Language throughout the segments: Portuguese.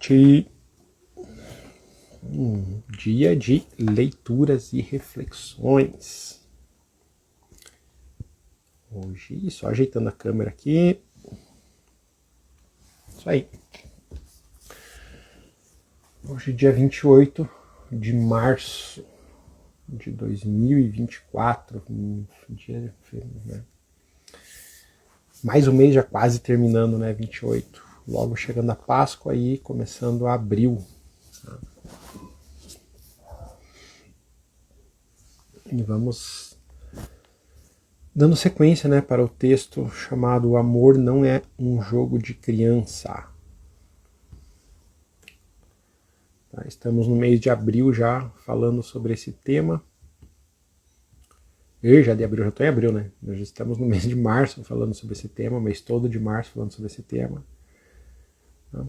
noite. Dia de leituras e reflexões. Hoje, só ajeitando a câmera aqui. Isso aí. Hoje, dia 28 de março de 2024. Dia, né? Mais um mês já quase terminando, né? 28. Logo chegando a Páscoa e começando abril. E vamos dando sequência, né, para o texto chamado O Amor Não É um Jogo de Criança. Tá, estamos no mês de abril já falando sobre esse tema. Já de abril, já estou em abril, né? Nós já estamos no mês de março falando sobre esse tema, o mês todo de março falando sobre esse tema. Tá?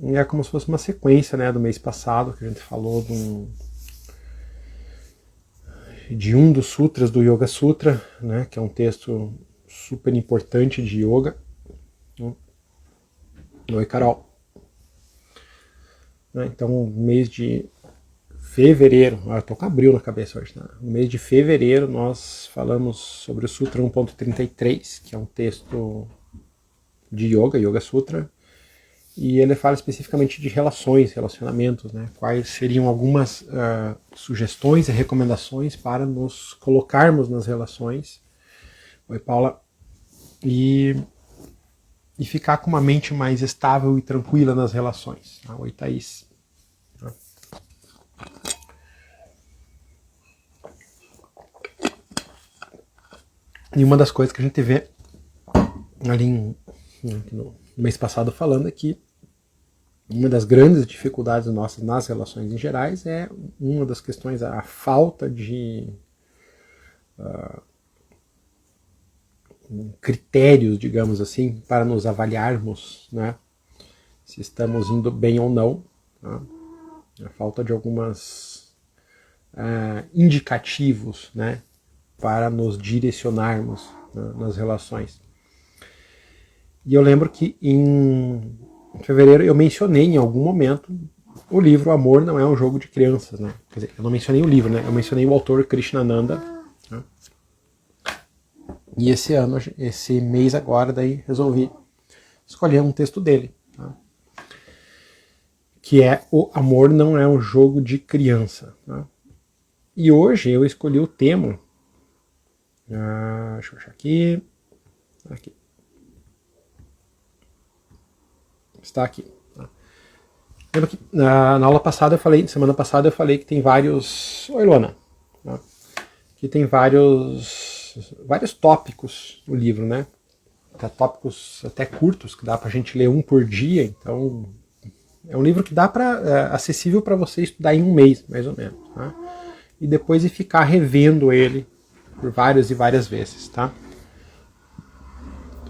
E é como se fosse uma sequência, né, do mês passado, que a gente falou de um dos sutras do Yoga Sutra, né, que é um texto super importante de yoga. Oi, Carol. Então, mês de fevereiro, eu tô com abril na cabeça hoje, né? No mês de fevereiro nós falamos sobre o Sutra 1.33, que é um texto de yoga, Yoga Sutra, e ele fala especificamente de relações, relacionamentos, né? Quais seriam algumas sugestões e recomendações para nos colocarmos nas relações. Oi, Paula. E ficar com uma mente mais estável e tranquila nas relações. Tá? Oi, Thaís. E uma das coisas que a gente vê ali no mês passado falando aqui, uma das grandes dificuldades nossas nas relações em gerais é uma das questões, a falta de critérios, digamos assim, para nos avaliarmos, né, se estamos indo bem ou não. Tá? A falta de alguns indicativos, né, para nos direcionarmos, né, nas relações. E eu lembro que em fevereiro eu mencionei em algum momento o livro O Amor Não É um Jogo de Crianças. Né? Quer dizer, eu não mencionei o livro, né? Eu mencionei o autor Krishnananda. Né? E esse mês agora, daí resolvi escolher um texto dele. Tá? Que é O Amor Não É um Jogo de Criança. Tá? E hoje eu escolhi o tema. Deixa eu achar aqui. Aqui. Está aqui. Lembra que na aula passada semana passada eu falei que tem vários. Oi, Luana. Que tem vários tópicos no livro, né? Tópicos até curtos, que dá pra gente ler um por dia. Então, é um livro que dá acessível para você estudar em um mês, mais ou menos. Tá? E depois ficar revendo ele por várias e várias vezes, tá?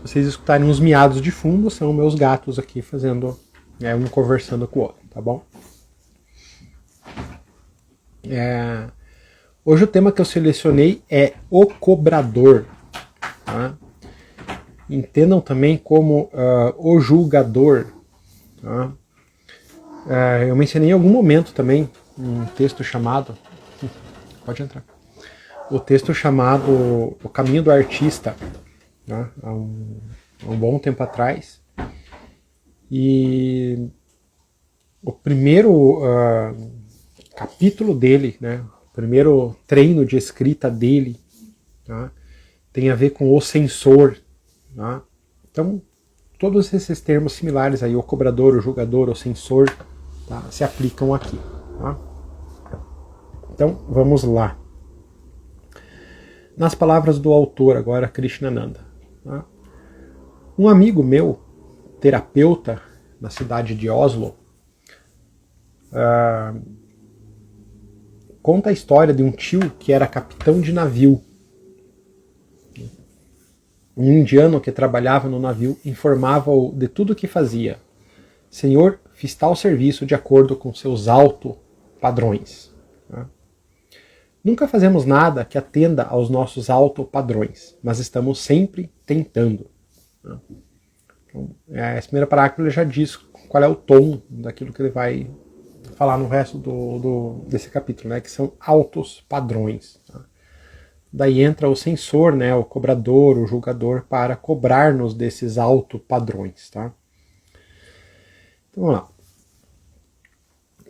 Vocês escutarem uns miados de fundo, são meus gatos aqui fazendo, um conversando com o outro, tá bom? Hoje o tema que eu selecionei é o cobrador. Tá? Entendam também como o julgador. Tá? Eu mencionei em algum momento também um texto chamado... Pode entrar. O texto chamado O Caminho do Artista, né, há um bom tempo atrás. E o primeiro capítulo dele, né, o primeiro treino de escrita dele, tá, tem a ver com o censor. Tá? Então, todos esses termos similares aí, o cobrador, o julgador, o censor, tá, se aplicam aqui. Tá? Então, vamos lá. Nas palavras do autor, agora, Krishnananda. Tá? Um amigo meu, terapeuta, na cidade de Oslo, conta a história de um tio que era capitão de navio. Um indiano que trabalhava no navio informava-o de tudo o que fazia. Senhor, fiz tal serviço de acordo com seus alto-padrões. Tá? Nunca fazemos nada que atenda aos nossos alto-padrões, mas estamos sempre tentando. Então, esse primeiro parágrafo ele já diz qual é o tom daquilo que ele vai falar no resto desse capítulo, né, que são altos padrões. Tá? Daí entra o censor, né, o cobrador, o julgador, para cobrar-nos desses altos padrões. Tá? Então vamos lá.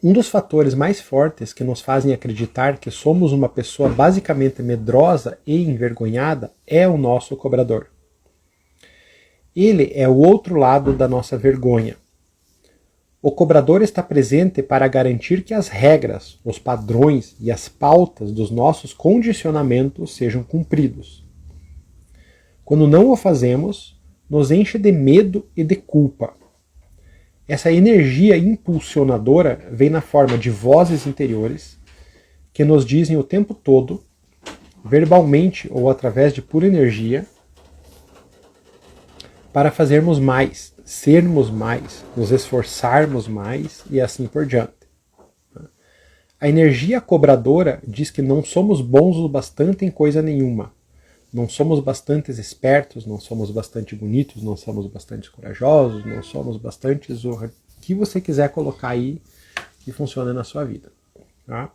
Um dos fatores mais fortes que nos fazem acreditar que somos uma pessoa basicamente medrosa e envergonhada é o nosso cobrador. Ele é o outro lado da nossa vergonha. O cobrador está presente para garantir que as regras, os padrões e as pautas dos nossos condicionamentos sejam cumpridos. Quando não o fazemos, nos enche de medo e de culpa. Essa energia impulsionadora vem na forma de vozes interiores que nos dizem o tempo todo, verbalmente ou através de pura energia, para fazermos mais, sermos mais, nos esforçarmos mais e assim por diante. A energia cobradora diz que não somos bons o bastante em coisa nenhuma. Não somos bastante espertos, não somos bastante bonitos, não somos bastante corajosos, não somos bastante o que você quiser colocar aí que funciona na sua vida. Tá?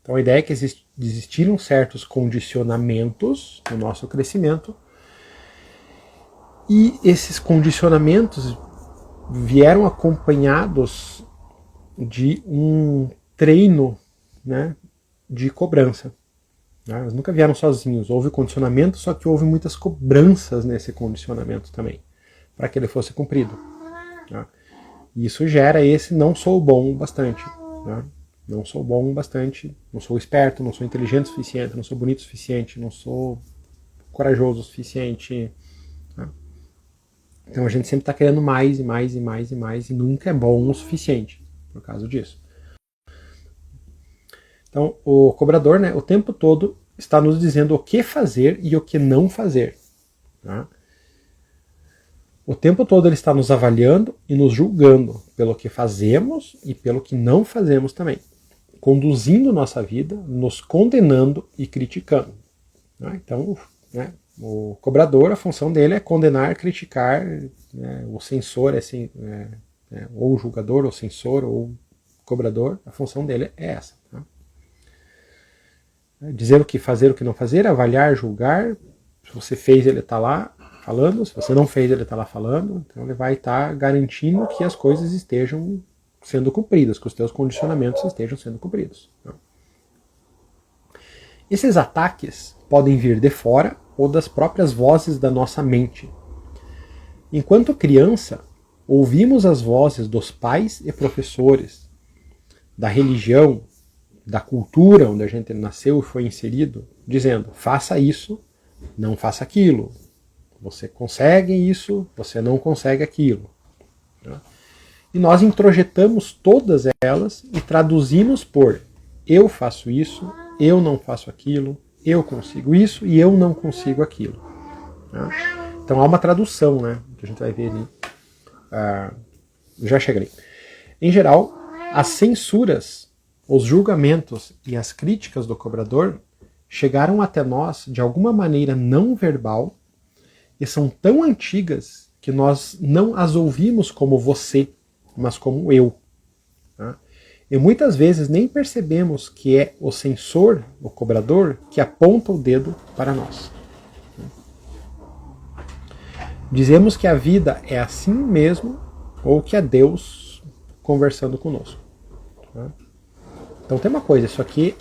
Então a ideia é que existiram certos condicionamentos no nosso crescimento e esses condicionamentos vieram acompanhados de um treino, né, de cobrança. Eles nunca vieram sozinhos, houve condicionamento, só que houve muitas cobranças nesse condicionamento também, para que ele fosse cumprido. E isso gera esse não sou bom o bastante. Não sou bom o bastante, não sou esperto, não sou inteligente o suficiente, não sou bonito o suficiente, não sou corajoso o suficiente. Então a gente sempre está querendo mais e mais e mais e mais e nunca é bom o suficiente por causa disso. Então, o cobrador, né, o tempo todo está nos dizendo o que fazer e o que não fazer. Tá? O tempo todo ele está nos avaliando e nos julgando pelo que fazemos e pelo que não fazemos também. Conduzindo nossa vida, nos condenando e criticando. Tá? Então, né, o cobrador, a função dele é condenar, criticar, né, o censor, assim, ou o julgador, ou censor, ou cobrador, a função dele é essa. Tá? Dizer o que fazer, o que não fazer, avaliar, julgar. Se você fez, ele está lá falando. Se você não fez, ele está lá falando. Então ele vai estar garantindo que as coisas estejam sendo cumpridas, que os teus condicionamentos estejam sendo cumpridos. Esses ataques podem vir de fora ou das próprias vozes da nossa mente. Enquanto criança, ouvimos as vozes dos pais e professores, da religião, da cultura onde a gente nasceu e foi inserido, dizendo, faça isso, não faça aquilo. Você consegue isso, você não consegue aquilo. E nós introjetamos todas elas e traduzimos por eu faço isso, eu não faço aquilo, eu consigo isso e eu não consigo aquilo. Então há uma tradução, né, que a gente vai ver ali. Já chegarei. Em geral, as censuras, os julgamentos e as críticas do cobrador chegaram até nós de alguma maneira não verbal e são tão antigas que nós não as ouvimos como você, mas como eu. Tá? E muitas vezes nem percebemos que é o censor, o cobrador, que aponta o dedo para nós. Dizemos que a vida é assim mesmo ou que é Deus conversando conosco. Tá? Então tem uma coisa, isso aqui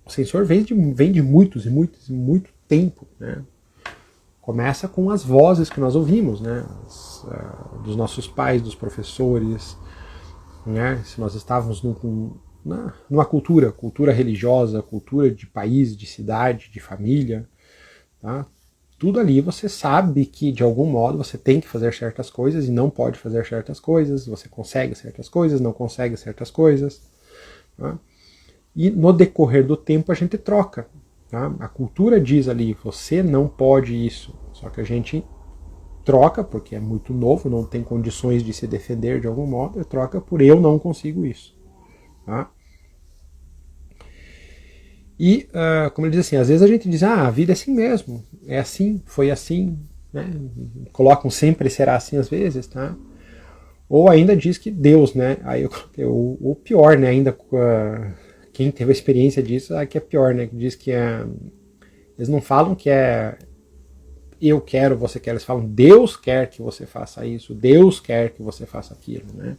o censor vem de muitos e muitos e muito tempo. Né? Começa com as vozes que nós ouvimos, né? Dos nossos pais, dos professores, né? Se nós estávamos numa cultura religiosa, cultura de país, de cidade, de família, tá? Tudo ali você sabe que de algum modo você tem que fazer certas coisas e não pode fazer certas coisas, você consegue certas coisas, não consegue certas coisas. Tá? E no decorrer do tempo a gente troca. Tá? A cultura diz ali, você não pode isso, só que a gente troca, porque é muito novo, não tem condições de se defender de algum modo, troca por eu não consigo isso. Tá? E, como ele diz assim, às vezes a gente diz, a vida é assim mesmo, é assim, foi assim, né? Colocam sempre será assim às vezes, tá? Ou ainda diz que Deus, né? Aí o pior, né? Ainda quem teve a experiência disso, que é pior, né? Diz que eles não falam que é eu quero, você quer, eles falam Deus quer que você faça isso, Deus quer que você faça aquilo, né?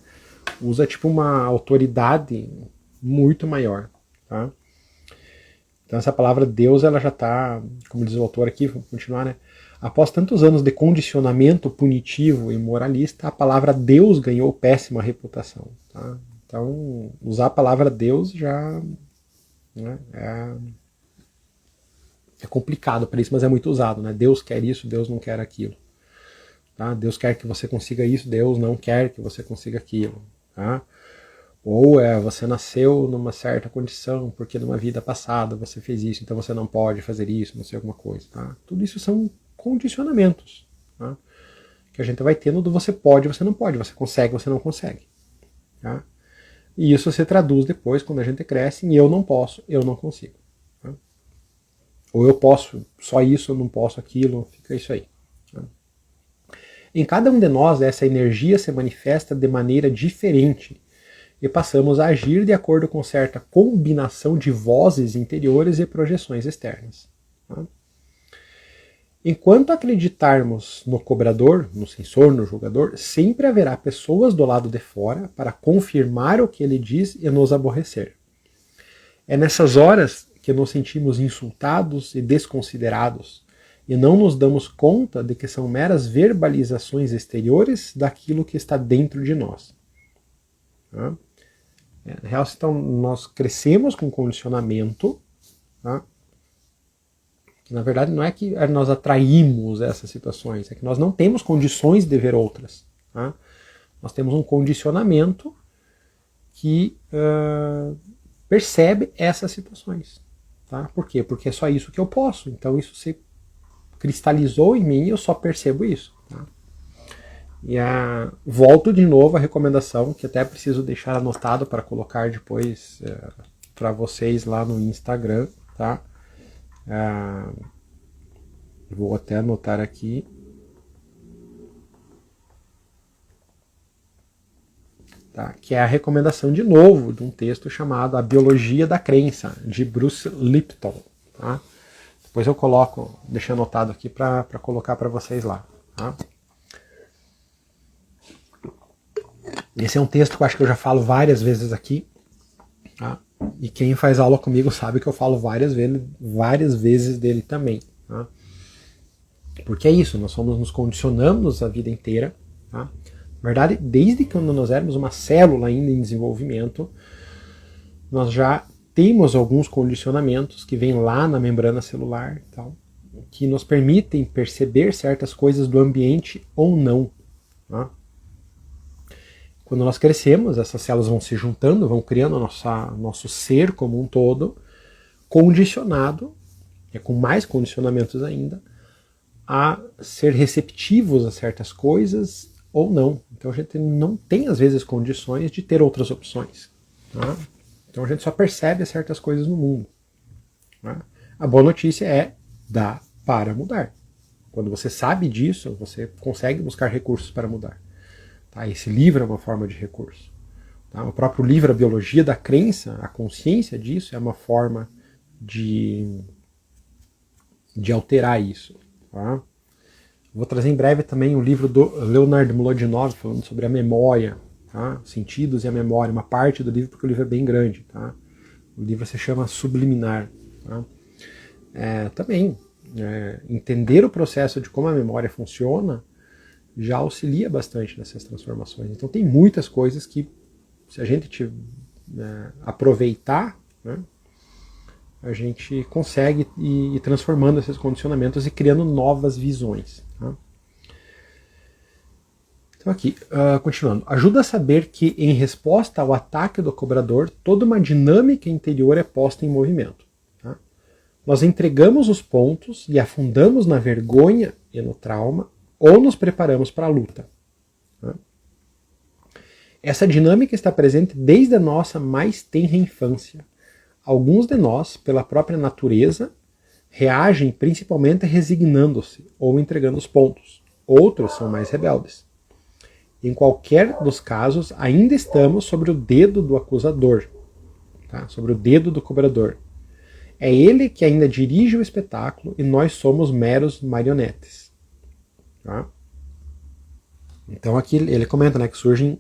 Usa tipo uma autoridade muito maior, tá? Então essa palavra Deus, ela já está, como diz o autor aqui, vou continuar, né? Após tantos anos de condicionamento punitivo e moralista, a palavra Deus ganhou péssima reputação, tá? Então usar a palavra Deus já, né, é complicado para isso, mas é muito usado, né? Deus quer isso, Deus não quer aquilo. Tá? Deus quer que você consiga isso, Deus não quer que você consiga aquilo. Tá? Ou você nasceu numa certa condição, porque numa vida passada você fez isso, então você não pode fazer isso, não sei, alguma coisa. Tá? Tudo isso são condicionamentos, tá? Que a gente vai tendo do você pode, você não pode, você consegue, você não consegue. Tá? E isso se traduz depois, quando a gente cresce, em eu não posso, eu não consigo. Tá? Ou eu posso só isso, eu não posso aquilo, fica isso aí. Tá? Em cada um de nós, essa energia se manifesta de maneira diferente e passamos a agir de acordo com certa combinação de vozes interiores e projeções externas. Tá? Enquanto acreditarmos no cobrador, no censor, no julgador, sempre haverá pessoas do lado de fora para confirmar o que ele diz e nos aborrecer. É nessas horas que nos sentimos insultados e desconsiderados, e não nos damos conta de que são meras verbalizações exteriores daquilo que está dentro de nós. Tá? Na real, então, nós crescemos com condicionamento, tá? Que na verdade não é que nós atraímos essas situações, é que nós não temos condições de ver outras. Tá? Nós temos um condicionamento que percebe essas situações. Tá? Por quê? Porque é só isso que eu posso, então isso se cristalizou em mim e eu só percebo isso. Tá? E volto de novo à recomendação, que até preciso deixar anotado para colocar depois para vocês lá no Instagram. Tá? Vou até anotar aqui. Tá? Que é a recomendação de novo de um texto chamado A Biologia da Crença, de Bruce Lipton. Tá? Depois eu coloco, deixei anotado aqui para colocar para vocês lá. Tá? Esse é um texto que eu acho que eu já falo várias vezes aqui. Tá? E quem faz aula comigo sabe que eu falo várias vezes dele também. Tá? Porque é isso, nós nos condicionamos a vida inteira. Tá? Na verdade, desde quando nós éramos uma célula ainda em desenvolvimento, nós já temos alguns condicionamentos que vêm lá na membrana celular, tal, que nos permitem perceber certas coisas do ambiente ou não. Tá? Quando nós crescemos, essas células vão se juntando, vão criando nosso ser como um todo, condicionado, com mais condicionamentos ainda, a ser receptivos a certas coisas ou não. Então a gente não tem, às vezes, condições de ter outras opções. Tá? Então a gente só percebe certas coisas no mundo. Tá? A boa notícia é, dá para mudar. Quando você sabe disso, você consegue buscar recursos para mudar. Tá? Esse livro é uma forma de recurso. Tá? O próprio livro A Biologia da Crença, a consciência disso, é uma forma de alterar isso. Tá? Vou trazer em breve também o livro do Leonard Mlodinow, falando sobre a memória, tá? Sentidos e a memória, uma parte do livro, porque o livro é bem grande. Tá? O livro se chama Subliminar. Tá? Também, entender o processo de como a memória funciona já auxilia bastante nessas transformações. Então tem muitas coisas que, se a gente aproveitar, né, a gente consegue ir transformando esses condicionamentos e criando novas visões. Tá? Então aqui, continuando. Ajuda a saber que, em resposta ao ataque do cobrador, toda uma dinâmica interior é posta em movimento. Tá? Nós entregamos os pontos e afundamos na vergonha e no trauma, ou nos preparamos para a luta. Tá? Essa dinâmica está presente desde a nossa mais tenra infância. Alguns de nós, pela própria natureza, reagem principalmente resignando-se ou entregando os pontos. Outros são mais rebeldes. Em qualquer dos casos, ainda estamos sobre o dedo do acusador, tá? Sobre o dedo do cobrador. É ele que ainda dirige o espetáculo e nós somos meros marionetes. Tá? Então aqui ele comenta, né, que surgem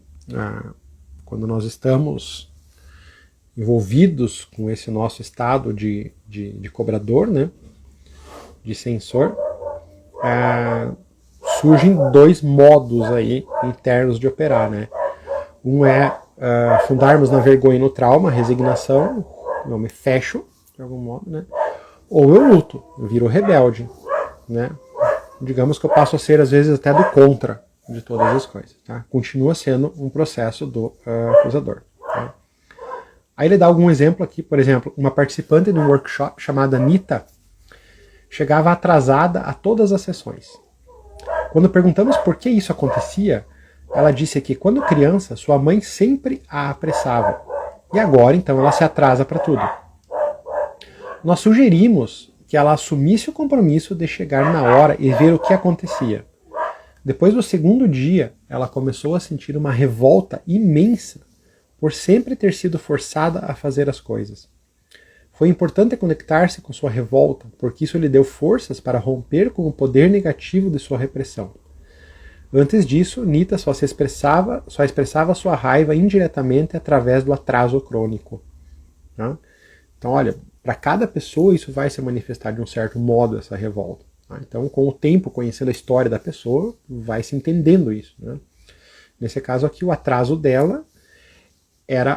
quando nós estamos envolvidos com esse nosso estado de cobrador, né, de censor, surgem dois modos aí internos de operar, né? Um é fundarmos na vergonha e no trauma, resignação, eu me fecho de algum modo, né? Ou eu luto, eu viro rebelde, né? Digamos que eu passo a ser às vezes até do contra de todas as coisas, tá? Continua sendo um processo do acusador. Tá? Aí ele dá algum exemplo aqui, por exemplo, uma participante de um workshop chamada Anitta chegava atrasada a todas as sessões. Quando perguntamos por que isso acontecia, ela disse que quando criança sua mãe sempre a apressava e agora então ela se atrasa para tudo. Nós sugerimos que ela assumisse o compromisso de chegar na hora e ver o que acontecia. Depois do segundo dia, ela começou a sentir uma revolta imensa por sempre ter sido forçada a fazer as coisas. Foi importante conectar-se com sua revolta, porque isso lhe deu forças para romper com o poder negativo de sua repressão. Antes disso, Nita só expressava sua raiva indiretamente através do atraso crônico. Tá? Então, olha, para cada pessoa isso vai se manifestar de um certo modo, essa revolta. Tá? Então, com o tempo, conhecendo a história da pessoa, vai se entendendo isso. Né? Nesse caso aqui, o atraso dela era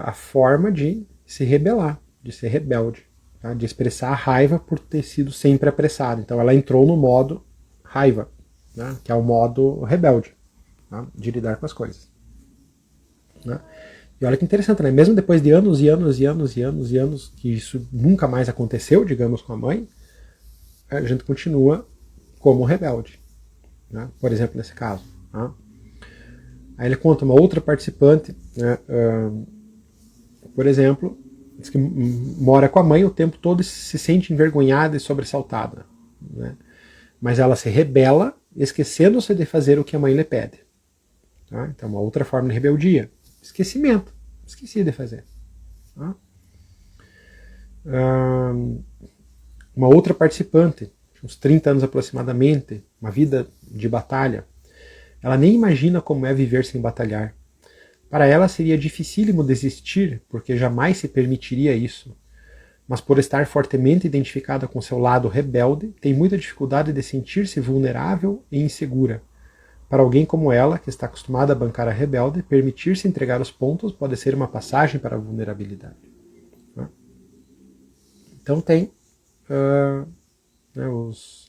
a forma de se rebelar, de ser rebelde, tá? De expressar a raiva por ter sido sempre apressada. Então ela entrou no modo raiva, né? Que é o modo rebelde, tá? De lidar com as coisas. Né? E olha que interessante, né? Mesmo depois de anos e anos e anos e anos e anos que isso nunca mais aconteceu, digamos, com a mãe, a gente continua como rebelde, né? Por exemplo, nesse caso. Tá? Aí ele conta uma outra participante, né? Por exemplo, diz que mora com a mãe o tempo todo e se sente envergonhada e sobressaltada. Né? Mas ela se rebela, esquecendo-se de fazer o que a mãe lhe pede. Tá? Então, uma outra forma de rebeldia. Esquecimento. Esqueci de fazer. Tá? Uma outra participante, uns 30 anos aproximadamente, uma vida de batalha, ela nem imagina como é viver sem batalhar. Para ela seria dificílimo desistir, porque jamais se permitiria isso. Mas por estar fortemente identificada com seu lado rebelde, tem muita dificuldade de sentir-se vulnerável e insegura. Para alguém como ela, que está acostumada a bancar a rebelde, permitir-se entregar os pontos pode ser uma passagem para a vulnerabilidade. Então tem...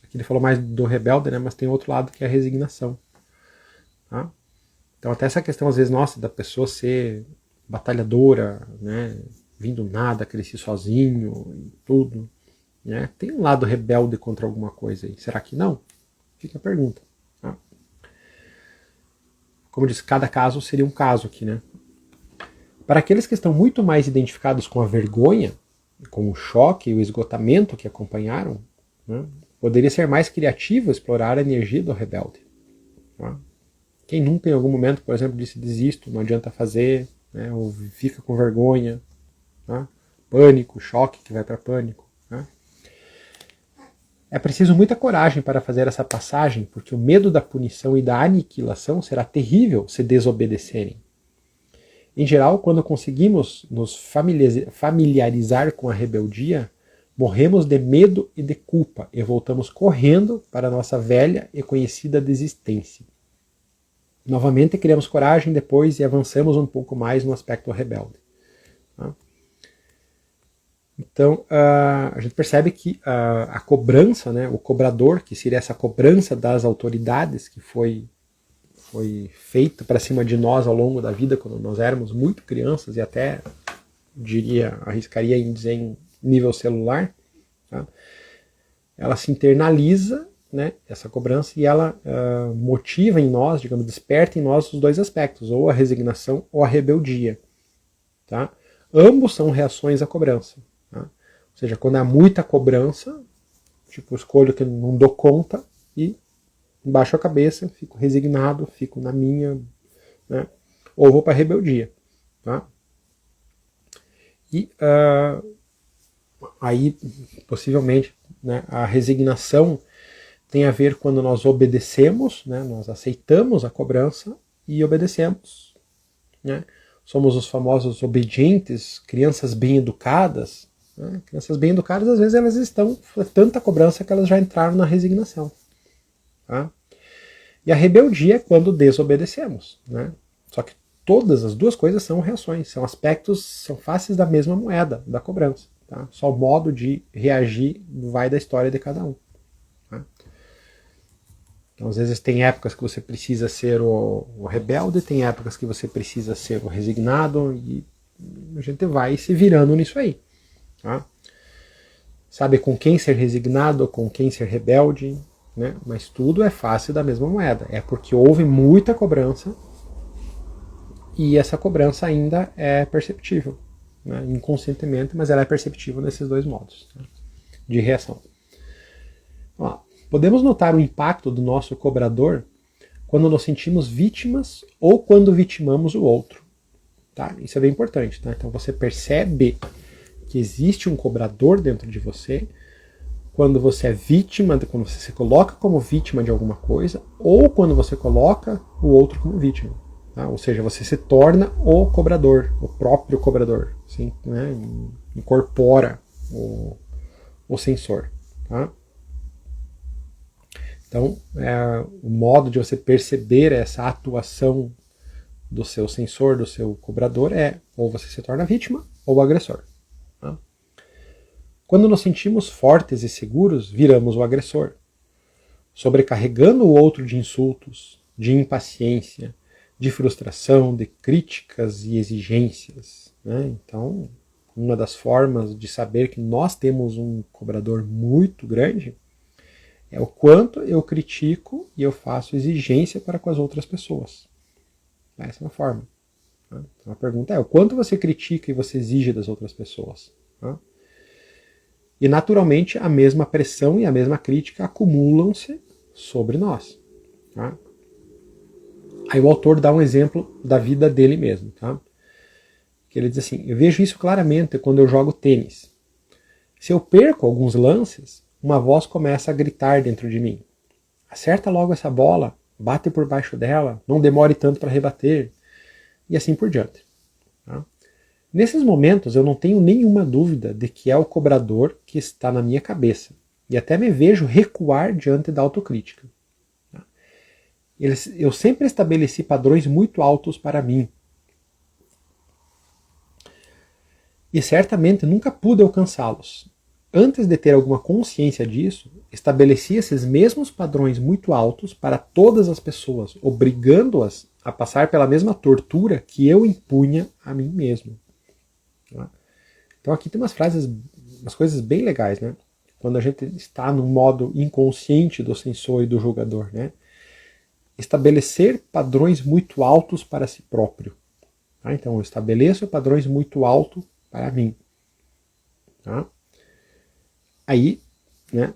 aqui ele falou mais do rebelde, né, mas tem outro lado que é a resignação. Tá? Então até essa questão, às vezes, nossa, da pessoa ser batalhadora, né, vindo nada, crescer sozinho e tudo, né, tem um lado rebelde contra alguma coisa aí. Será que não? Fica a pergunta. Tá? Como eu disse, cada caso seria um caso aqui, né? Para aqueles que estão muito mais identificados com a vergonha, com o choque e o esgotamento que acompanharam, né, poderia ser mais criativo explorar a energia do rebelde. Tá? Quem nunca em algum momento, por exemplo, disse desisto, não adianta fazer, né, ou fica com vergonha, né, pânico, choque que vai para pânico. Né. É preciso muita coragem para fazer essa passagem, porque o medo da punição e da aniquilação será terrível se desobedecerem. Em geral, quando conseguimos nos familiarizar com a rebeldia, morremos de medo e de culpa e voltamos correndo para a nossa velha e conhecida desistência. Novamente criamos coragem depois e avançamos um pouco mais no aspecto rebelde. Tá? Então a gente percebe que a cobrança, né, o cobrador, que seria essa cobrança das autoridades que foi feita para cima de nós ao longo da vida, quando nós éramos muito crianças e até, arriscaria em dizer em nível celular, tá? Ela se internaliza, né, essa cobrança, e ela motiva em nós, digamos, desperta em nós os dois aspectos, ou a resignação ou a rebeldia. Tá? Ambos são reações à cobrança. Tá? Ou seja, quando há muita cobrança, tipo, escolho que não dou conta e baixo a cabeça, fico resignado, fico na minha, né? Ou vou para a rebeldia. Tá? E aí, possivelmente, né, a resignação tem a ver quando nós obedecemos, né, nós aceitamos a cobrança e obedecemos. Né? Somos os famosos obedientes, crianças bem educadas. Né? Crianças bem educadas, às vezes, elas estão tanta cobrança que elas já entraram na resignação. Tá? E a rebeldia é quando desobedecemos. Né? Só que todas as duas coisas são reações, são aspectos, são faces da mesma moeda, da cobrança. Tá? Só o modo de reagir vai da história de cada um. Tá? Então, às vezes tem épocas que você precisa ser o rebelde, tem épocas que você precisa ser o resignado, e a gente vai se virando nisso aí. Tá? Sabe com quem ser resignado, com quem ser rebelde, né? Mas tudo é face da mesma moeda. É porque houve muita cobrança e essa cobrança ainda é perceptível, né? Inconscientemente, mas ela é perceptível nesses dois modos, tá? De reação. Ó, podemos notar o impacto do nosso cobrador quando nos sentimos vítimas ou quando vitimamos o outro. Tá? Isso é bem importante. Tá? Então você percebe que existe um cobrador dentro de você quando você é vítima, quando você se coloca como vítima de alguma coisa, ou quando você coloca o outro como vítima. Tá? Ou seja, você se torna o cobrador, o próprio cobrador. Assim, né? Incorpora o sensor. Tá? Então, o modo de você perceber essa atuação do seu sensor, do seu cobrador, é ou você se torna vítima ou agressor. Tá? Quando nos sentimos fortes e seguros, viramos o agressor, sobrecarregando o outro de insultos, de impaciência, de frustração, de críticas e exigências. Né? Então, uma das formas de saber que nós temos um cobrador muito grande é o quanto eu critico e eu faço exigência para com as outras pessoas. Essa é uma forma. Tá? Então a pergunta é, o quanto você critica e você exige das outras pessoas? Tá? E naturalmente a mesma pressão e a mesma crítica acumulam-se sobre nós. Tá? Aí o autor dá um exemplo da vida dele mesmo. Tá? Que ele diz assim, eu vejo isso claramente quando eu jogo tênis. Se eu perco alguns lances, uma voz começa a gritar dentro de mim. Acerta logo essa bola, bate por baixo dela, não demore tanto para rebater, e assim por diante. Tá? Nesses momentos eu não tenho nenhuma dúvida de que é o cobrador que está na minha cabeça, e até me vejo recuar diante da autocrítica. Tá? Eu sempre estabeleci padrões muito altos para mim, e certamente nunca pude alcançá-los. Antes de ter alguma consciência disso, estabeleci esses mesmos padrões muito altos para todas as pessoas, obrigando-as a passar pela mesma tortura que eu impunha a mim mesmo. Então aqui tem umas frases, umas coisas bem legais, né? Quando a gente está no modo inconsciente do sensor e do julgador, né? Estabelecer padrões muito altos para si próprio. Tá? Então eu estabeleço padrões muito altos para mim. Tá? Aí, né,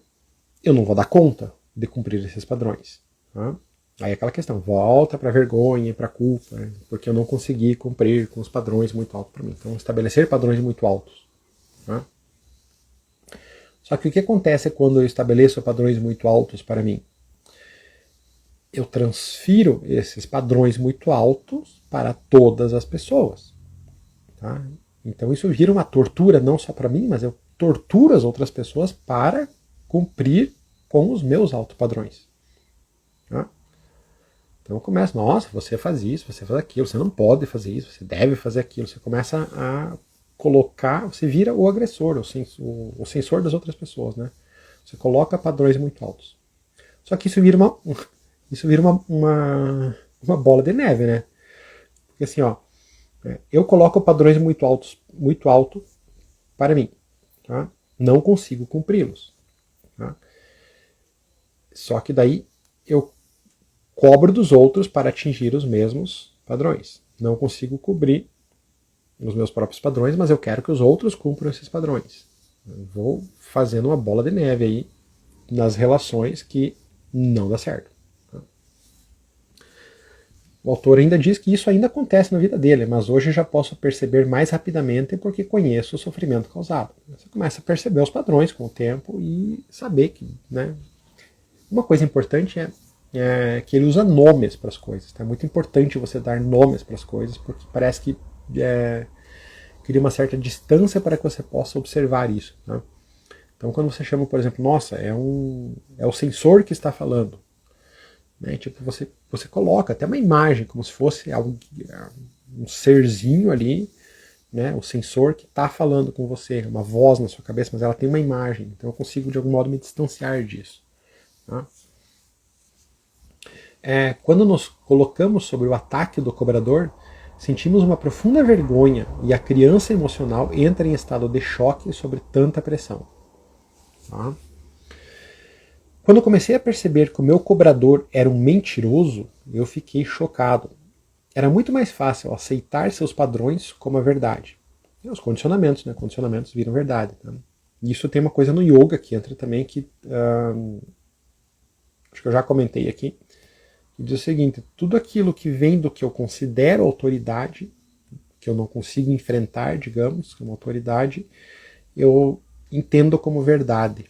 eu não vou dar conta de cumprir esses padrões. Tá? Aí é aquela questão, volta para a vergonha, para a culpa, né, porque eu não consegui cumprir com os padrões muito altos para mim. Então, estabelecer padrões muito altos. Tá? Só que o que acontece quando eu estabeleço padrões muito altos para mim? Eu transfiro esses padrões muito altos para todas as pessoas. Tá? Então isso vira uma tortura não só para mim, mas eu torturo as outras pessoas para cumprir com os meus altos padrões. Tá? Então eu começo, nossa, você faz isso, você faz aquilo, você não pode fazer isso, você deve fazer aquilo. Você começa a colocar, você vira o agressor, o sensor das outras pessoas, né? Você coloca padrões muito altos. Só que isso vira uma bola de neve, né? Porque assim, ó, eu coloco padrões muito alto para mim. Tá? Não consigo cumpri-los. Tá? Só que daí eu cobro dos outros para atingir os mesmos padrões. Não consigo cobrir os meus próprios padrões, mas eu quero que os outros cumpram esses padrões. Eu vou fazendo uma bola de neve aí nas relações que não dá certo. O autor ainda diz que isso ainda acontece na vida dele, mas hoje já posso perceber mais rapidamente porque conheço o sofrimento causado. Você começa a perceber os padrões com o tempo e saber que, né? Uma coisa importante é que ele usa nomes para as coisas. Tá? É muito importante você dar nomes para as coisas, porque parece que cria uma certa distância para que você possa observar isso. Tá? Então, quando você chama, por exemplo, nossa, é o sensor que está falando. Né? Tipo, você coloca até uma imagem, como se fosse um serzinho ali, né? O sensor que está falando com você, uma voz na sua cabeça, mas ela tem uma imagem. Então eu consigo, de algum modo, me distanciar disso. Tá? Quando nos colocamos sobre o ataque do cobrador, sentimos uma profunda vergonha e a criança emocional entra em estado de choque sobre tanta pressão. Tá? Quando comecei a perceber que o meu cobrador era um mentiroso, eu fiquei chocado. Era muito mais fácil aceitar seus padrões como a verdade. E os condicionamentos, né? Condicionamentos viram verdade. Tá? Isso tem uma coisa no yoga que entra também, que acho que eu já comentei aqui, que diz o seguinte: tudo aquilo que vem do que eu considero autoridade, que eu não consigo enfrentar, digamos, como autoridade, eu entendo como verdade.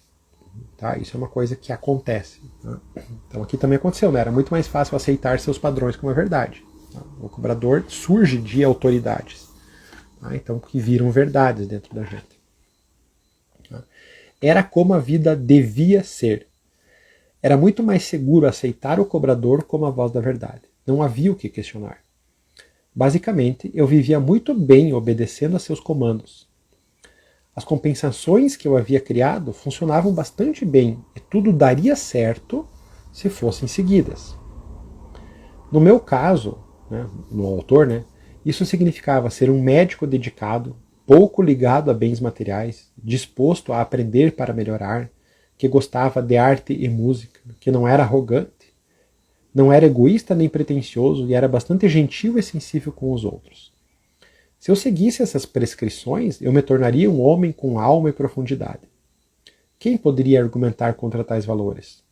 Tá? Isso é uma coisa que acontece. Tá? Então aqui também aconteceu, né? Era muito mais fácil aceitar seus padrões como a verdade. Tá? O cobrador surge de autoridades, tá? Então que viram verdades dentro da gente. Tá? Era como a vida devia ser. Era muito mais seguro aceitar o cobrador como a voz da verdade. Não havia o que questionar. Basicamente, eu vivia muito bem obedecendo a seus comandos. As compensações que eu havia criado funcionavam bastante bem e tudo daria certo se fossem seguidas. No meu caso, né, no autor, né, isso significava ser um médico dedicado, pouco ligado a bens materiais, disposto a aprender para melhorar, que gostava de arte e música, que não era arrogante, não era egoísta nem pretensioso e era bastante gentil e sensível com os outros. Se eu seguisse essas prescrições, eu me tornaria um homem com alma e profundidade. Quem poderia argumentar contra tais valores?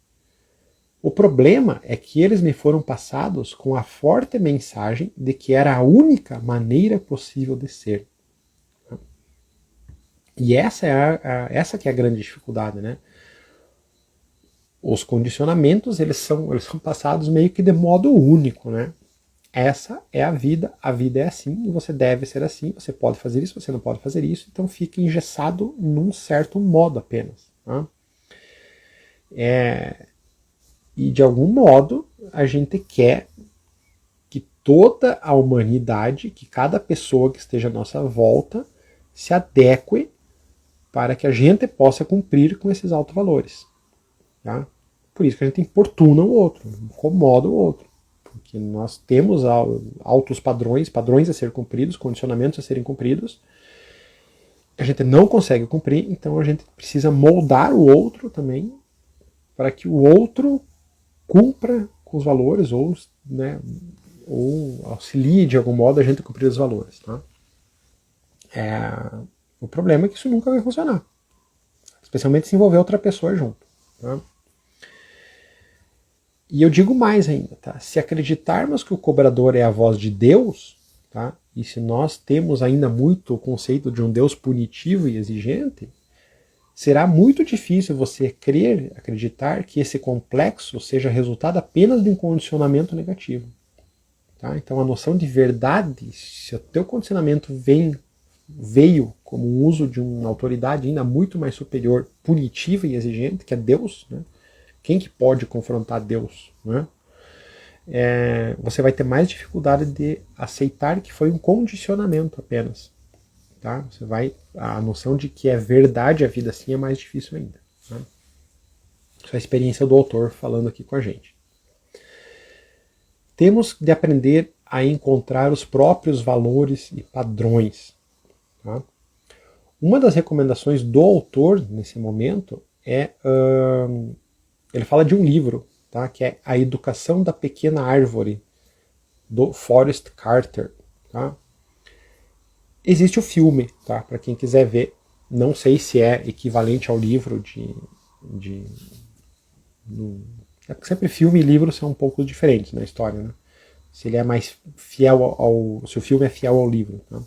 O problema é que eles me foram passados com a forte mensagem de que era a única maneira possível de ser. E essa que é a grande dificuldade, né? Os condicionamentos eles são passados meio que de modo único, né? Essa é a vida é assim, e você deve ser assim, você pode fazer isso, você não pode fazer isso, então fica engessado num certo modo apenas. Tá? E de algum modo a gente quer que toda a humanidade, que cada pessoa que esteja à nossa volta, se adeque para que a gente possa cumprir com esses altos valores. Tá? Por isso que a gente importuna o outro, incomoda o outro. Porque nós temos altos padrões a ser cumpridos, condicionamentos a serem cumpridos. A gente não consegue cumprir, então a gente precisa moldar o outro também para que o outro cumpra com os valores ou, né, ou auxilie de algum modo a gente a cumprir os valores. Tá? O problema é que isso nunca vai funcionar. Especialmente se envolver outra pessoa junto. Tá? E eu digo mais ainda, tá? Se acreditarmos que o cobrador é a voz de Deus, tá? E se nós temos ainda muito o conceito de um Deus punitivo e exigente, será muito difícil você acreditar que esse complexo seja resultado apenas de um condicionamento negativo. Tá? Então a noção de verdade, se o teu condicionamento veio como um uso de uma autoridade ainda muito mais superior, punitiva e exigente, que é Deus, né? Quem que pode confrontar Deus? Né? Você vai ter mais dificuldade de aceitar que foi um condicionamento apenas. Tá? A noção de que é verdade a vida assim é mais difícil ainda. Tá? Isso é a experiência do autor falando aqui com a gente. Temos de aprender a encontrar os próprios valores e padrões. Tá? Uma das recomendações do autor nesse momento ele fala de um livro, tá, que é A Educação da Pequena Árvore, do Forrest Carter. Tá? Existe o filme, tá, para quem quiser ver. Não sei se é equivalente ao livro é porque sempre filme e livro são um pouco diferentes na história. Né? se ele é mais fiel se o filme é fiel ao livro. Tá?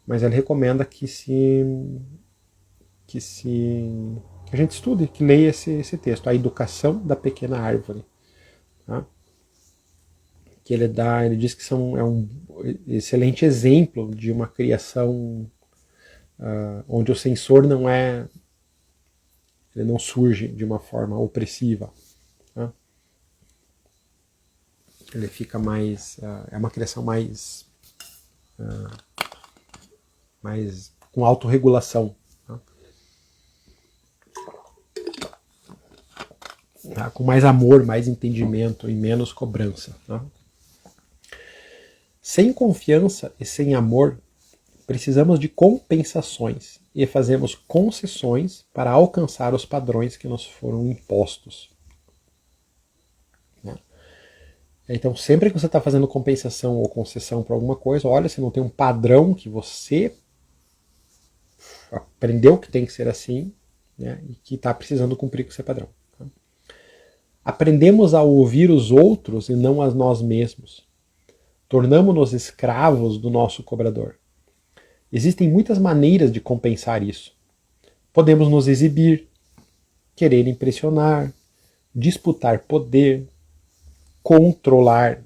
Mas ele recomenda que a gente estude, que leia esse texto, A Educação da Pequena Árvore. Tá? Que ele diz que é um excelente exemplo de uma criação onde o censor ele não surge de uma forma opressiva. Tá? Ele fica mais, é uma criação mais com autorregulação. Tá? Com mais amor, mais entendimento e menos cobrança. Tá? Sem confiança e sem amor, precisamos de compensações e fazemos concessões para alcançar os padrões que nos foram impostos. Né? Então, sempre que você está fazendo compensação ou concessão para alguma coisa, olha, se não tem um padrão que você aprendeu que tem que ser assim, né, e que está precisando cumprir com esse padrão. Tá? Aprendemos a ouvir os outros e não a nós mesmos. Tornamo-nos escravos do nosso cobrador. Existem muitas maneiras de compensar isso. Podemos nos exibir, querer impressionar, disputar poder, controlar,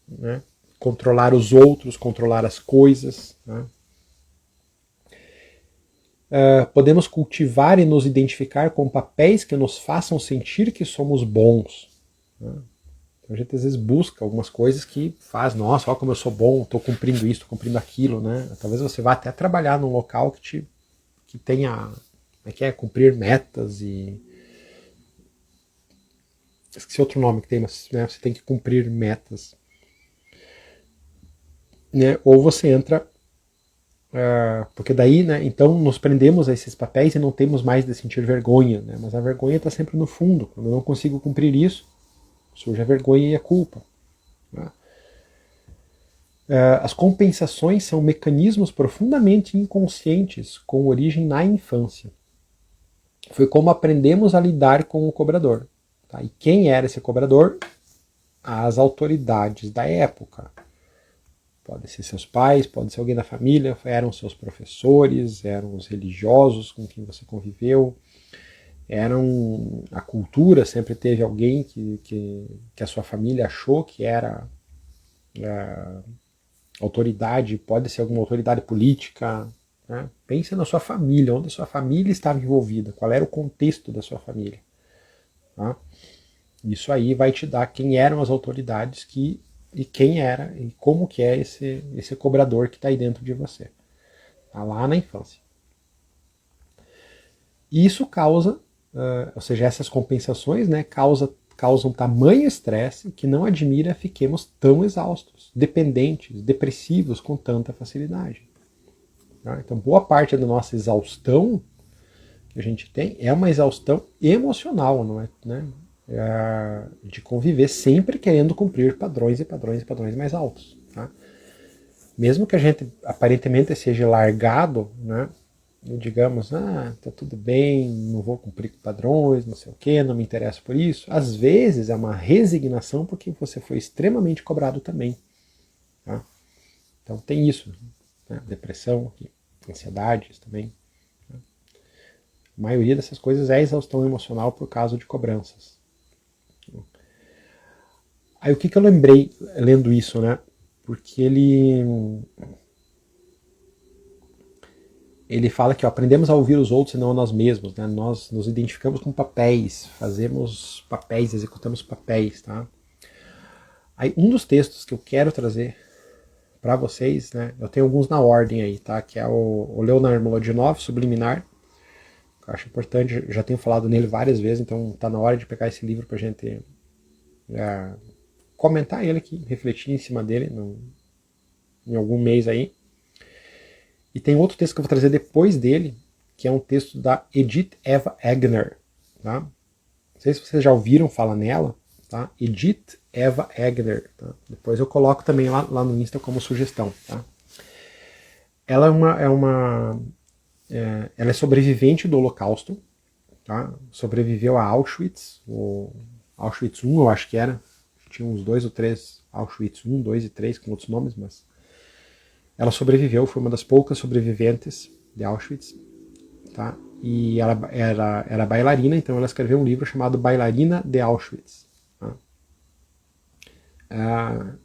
né? Controlar os outros, controlar as coisas. Né? Podemos cultivar e nos identificar com papéis que nos façam sentir que somos bons. Né? Então a gente às vezes busca algumas coisas que faz, nossa, olha como eu sou bom, estou cumprindo isso, estou cumprindo aquilo, né? Talvez você vá até trabalhar num local que tenha, cumprir metas e... Esqueci outro nome que tem, mas né, você tem que cumprir metas. Né? Ou você entra... porque daí, né, então nos prendemos a esses papéis e não temos mais de sentir vergonha, né? Mas a vergonha está sempre no fundo. Quando eu não consigo cumprir isso, surge a vergonha e a culpa. Né? As compensações são mecanismos profundamente inconscientes com origem na infância. Foi como aprendemos a lidar com o cobrador. Tá? E quem era esse cobrador? As autoridades da época. Pode ser seus pais, pode ser alguém da família, eram seus professores, eram os religiosos com quem você conviveu, a cultura, sempre teve alguém que a sua família achou que era autoridade, pode ser alguma autoridade política. Né? Pense na sua família, onde a sua família estava envolvida, qual era o contexto da sua família. Tá? Isso aí vai te dar quem eram as autoridades e quem era e como que é esse cobrador que está aí dentro de você. Tá lá na infância. E isso causa, ou seja, essas compensações, né, causam tamanho estresse que não admira fiquemos tão exaustos, dependentes, depressivos com tanta facilidade. Tá? Então, boa parte da nossa exaustão que a gente tem é uma exaustão emocional, não é, né? De conviver sempre querendo cumprir padrões e padrões e padrões mais altos. Tá? Mesmo que a gente aparentemente seja largado, né? Digamos, tá tudo bem, não vou cumprir padrões, não sei o que, não me interesso por isso. Às vezes é uma resignação porque você foi extremamente cobrado também. Tá? Então tem isso, né? Depressão, ansiedades também. Tá? A maioria dessas coisas é exaustão emocional por causa de cobranças. Aí o que eu lembrei lendo isso, né? Porque ele fala que aprendemos a ouvir os outros e não a nós mesmos, né? Nós nos identificamos com papéis, fazemos papéis, executamos papéis, tá? Aí um dos textos que eu quero trazer para vocês, né? Eu tenho alguns na ordem aí, tá? Que é o Leonard Mlodinow, Subliminar. Eu acho importante, já tenho falado nele várias vezes, então tá na hora de pegar esse livro pra gente comentar ele aqui, refletir em cima dele em algum mês aí. E tem outro texto que eu vou trazer depois dele, que é um texto da Edith Eva Egner. Tá? Não sei se vocês já ouviram falar nela. Tá? Edith Eva Egner. Tá? Depois eu coloco também lá no Insta como sugestão. Tá? Ela ela é sobrevivente do Holocausto. Tá? Sobreviveu a Auschwitz, o Auschwitz I, eu acho que era. tinha uns 2 ou 3 Auschwitz, 1, 2 e 3, com outros nomes, mas ela sobreviveu, foi uma das poucas sobreviventes de Auschwitz, tá? E ela era bailarina, então ela escreveu um livro chamado Bailarina de Auschwitz. Tá?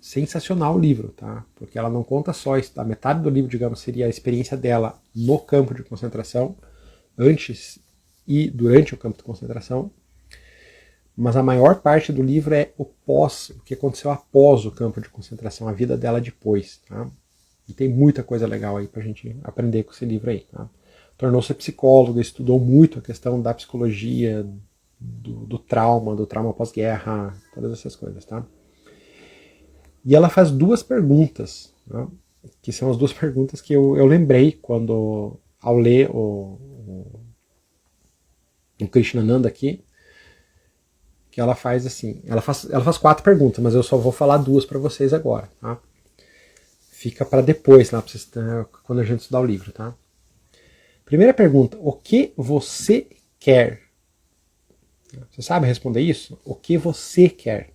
Sensacional o livro, tá? Porque ela não conta só isso, a metade do livro, digamos, seria a experiência dela no campo de concentração, antes e durante o campo de concentração, mas a maior parte do livro é o que aconteceu após o campo de concentração, a vida dela depois, tá? E tem muita coisa legal aí pra gente aprender com esse livro aí, tá? Tornou-se psicóloga, estudou muito a questão da psicologia, do trauma pós-guerra, todas essas coisas, tá? E ela faz 2 perguntas, tá? Que são as 2 perguntas que eu lembrei ao ler o Krishnananda aqui, que ela faz assim, ela faz 4 perguntas, mas eu só vou falar 2 para vocês agora, tá? Fica para depois, lá, quando a gente estudar o livro, tá? Primeira pergunta, o que você quer? Você sabe responder isso? O que você quer?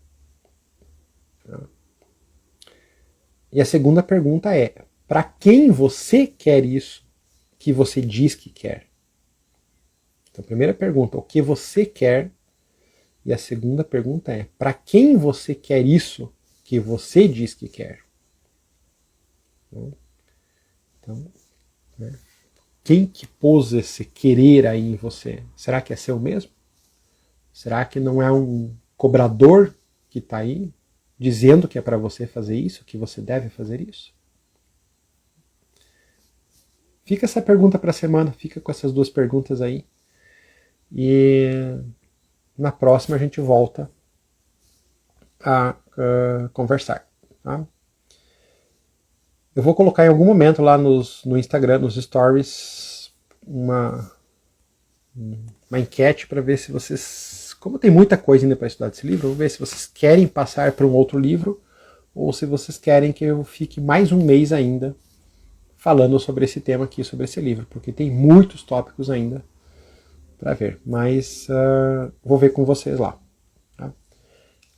E a segunda pergunta é, para quem você quer isso que você diz que quer? Então, a primeira pergunta, o que você quer? E a segunda pergunta é, para quem você quer isso que você diz que quer? Então, né? Quem que pôs esse querer aí em você? Será que é seu mesmo? Será que não é um cobrador que está aí dizendo que é para você fazer isso, que você deve fazer isso? Fica essa pergunta para a semana, fica com essas 2 perguntas aí. E na próxima a gente volta a conversar. Tá? Eu vou colocar em algum momento lá no Instagram, nos stories, uma enquete para ver se vocês, como tem muita coisa ainda para estudar desse livro, vou ver se vocês querem passar para um outro livro ou se vocês querem que eu fique mais um mês ainda falando sobre esse tema aqui, sobre esse livro, porque tem muitos tópicos ainda para ver, mas vou ver com vocês lá. Tá?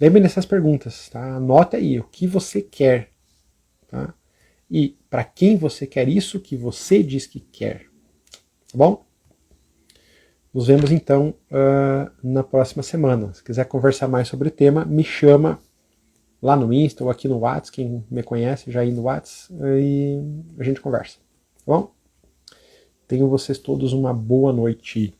Lembre dessas perguntas, tá? Anote aí o que você quer, tá? E para quem você quer isso que você diz que quer. Tá bom? Nos vemos então na próxima semana. Se quiser conversar mais sobre o tema, me chama lá no Insta ou aqui no WhatsApp. Quem me conhece já aí no WhatsApp, e a gente conversa. Tá bom? Tenham vocês todos uma boa noite.